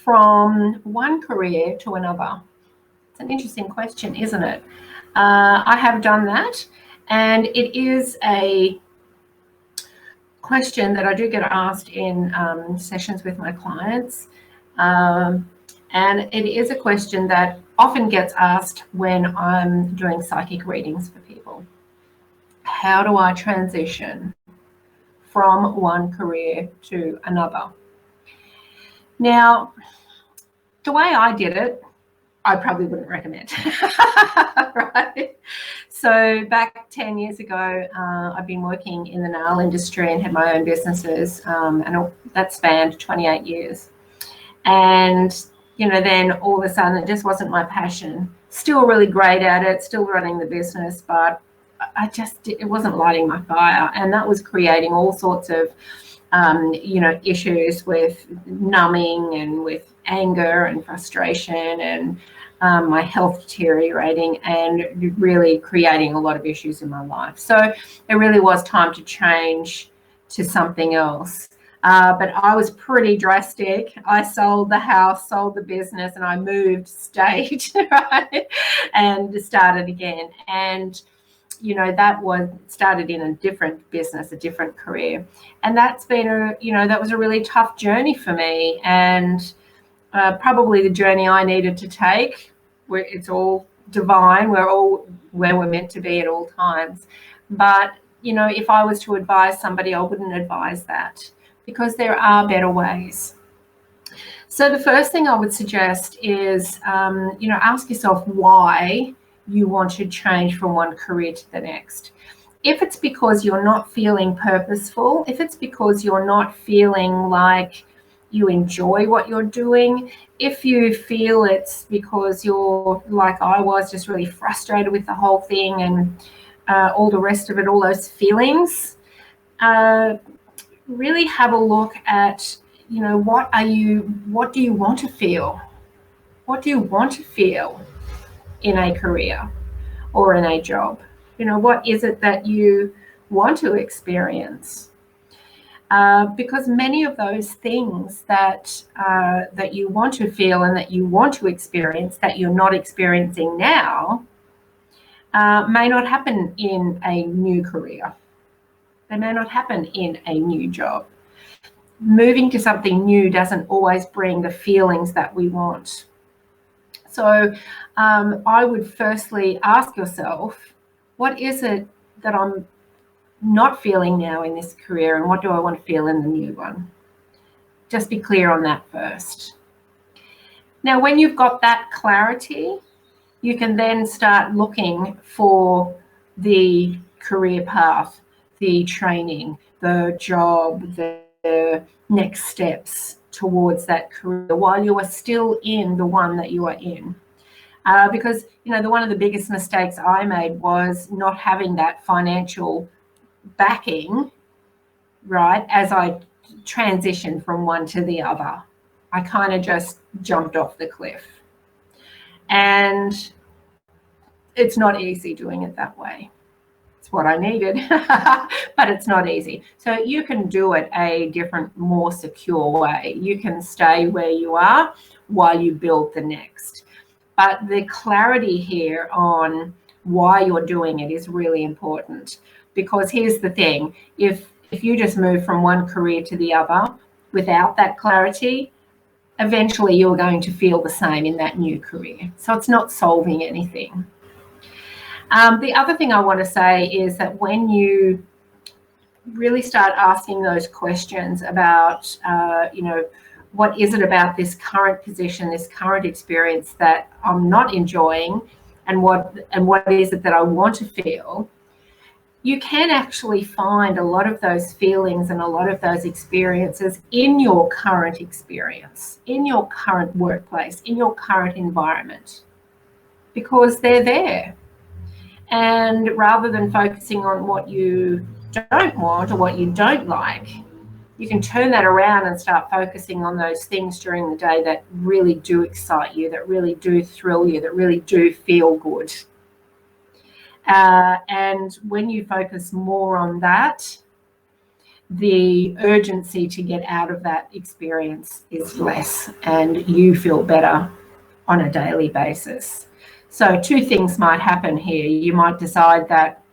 from one career to another? It's an interesting question, isn't it? I have done that, and it is a question that I do get asked in sessions with my clients. And it is a question that often gets asked when I'm doing psychic readings for people. How do I transition from one career to another? Now, the way I did it, I probably wouldn't recommend. Right? So back 10 years ago, I've been working in the nail industry and had my own businesses, and that spanned 28 years. And, then all of a sudden it just wasn't my passion. Still really great at it, still running the business, but it wasn't lighting my fire. And that was creating all sorts of, issues with numbing and with anger and frustration and my health deteriorating and really creating a lot of issues in my life. So it really was time to change to something else. But I was pretty drastic. I sold the house, sold the business, and I moved state, right? And started again. And, that started in a different business, a different career. And that's been that was a really tough journey for me. And probably the journey I needed to take, where it's all divine, we're all where we're meant to be at all times. But, if I was to advise somebody, I wouldn't advise that, because there are better ways. So the first thing I would suggest is, ask yourself why you want to change from one career to the next. If it's because you're not feeling purposeful, if it's because you're not feeling like you enjoy what you're doing, if you feel it's because you're, like I was, just really frustrated with the whole thing and all the rest of it, all those feelings, really have a look at, what do you want to feel? What do you want to feel in a career or in a job? What is it that you want to experience? Because many of those things that you want to feel and that you want to experience that you're not experiencing now may not happen in a new career. They may not happen in a new job. Moving to something new doesn't always bring the feelings that we want. So I would firstly ask yourself, what is it that I'm not feeling now in this career, and what do I want to feel in the new one? Just be clear on that first. Now, when you've got that clarity, you can then start looking for the career path, the training, the job, the next steps towards that career while you are still in the one that you are in. Because, one of the biggest mistakes I made was not having that financial backing, right, as I transitioned from one to the other. I kind of just jumped off the cliff. And it's not easy doing it that way. It's what I needed, but it's not easy. So you can do it a different, more secure way. You can stay where you are while you build the next. But the clarity here on why you're doing it is really important, because here's the thing. If you just move from one career to the other without that clarity, eventually you're going to feel the same in that new career. So it's not solving anything. The other thing I want to say is that when you really start asking those questions about, what is it about this current position, this current experience that I'm not enjoying, and what is it that I want to feel, you can actually find a lot of those feelings and a lot of those experiences in your current experience, in your current workplace, in your current environment, because they're there. And rather than focusing on what you don't want or what you don't like, you can turn that around and start focusing on those things during the day that really do excite you, that really do thrill you, that really do feel good. And when you focus more on that, the urgency to get out of that experience is less, and you feel better on a daily basis. So two things might happen here. You might decide that,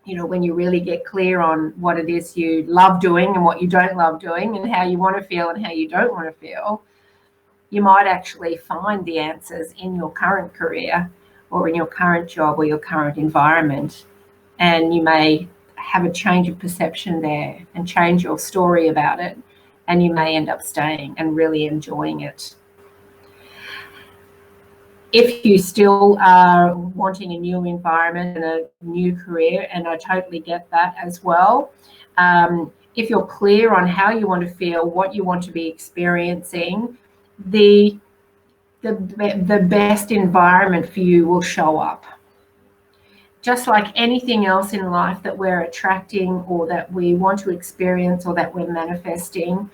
when you really get clear on what it is you love doing and what you don't love doing and how you want to feel and how you don't want to feel, you might actually find the answers in your current career or in your current job or your current environment. And you may have a change of perception there and change your story about it. And you may end up staying and really enjoying it. If you still are wanting a new environment and a new career, and I totally get that as well, if you're clear on how you want to feel, what you want to be experiencing, the best environment for you will show up. Just like anything else in life that we're attracting or that we want to experience or that we're manifesting,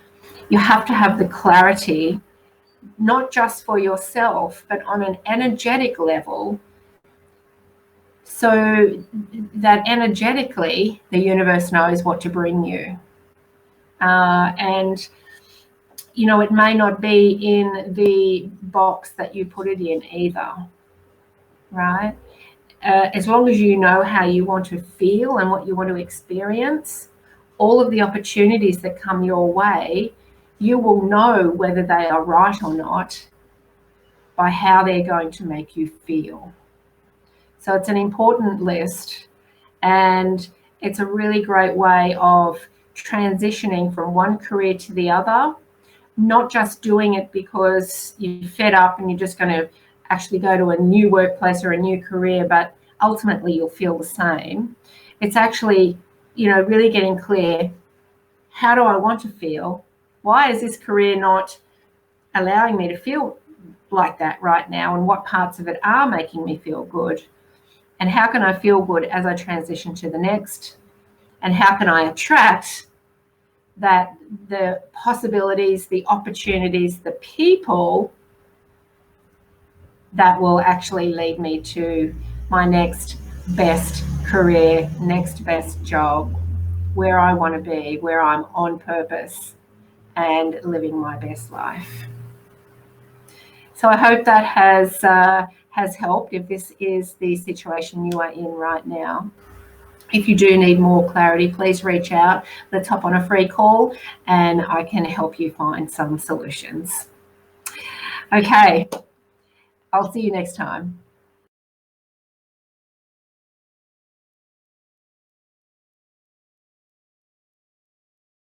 you have to have the clarity, not just for yourself, but on an energetic level, so that energetically the universe knows what to bring you. And it may not be in the box that you put it in either, right? As long as you know how you want to feel and what you want to experience, all of the opportunities that come your way, you will know whether they are right or not by how they're going to make you feel. So it's an important list, and it's a really great way of transitioning from one career to the other, not just doing it because you're fed up and you're just going to actually go to a new workplace or a new career, but ultimately you'll feel the same. It's actually, really getting clear, how do I want to feel? Why is this career not allowing me to feel like that right now? And what parts of it are making me feel good? And how can I feel good as I transition to the next? And how can I attract that, the possibilities, the opportunities, the people that will actually lead me to my next best career, next best job, where I want to be, where I'm on purpose and living my best life. So I hope that has helped if this is the situation you are in right now. If you do need more clarity, please reach out. Let's hop on a free call and I can help you find some solutions. Okay, I'll see you next time.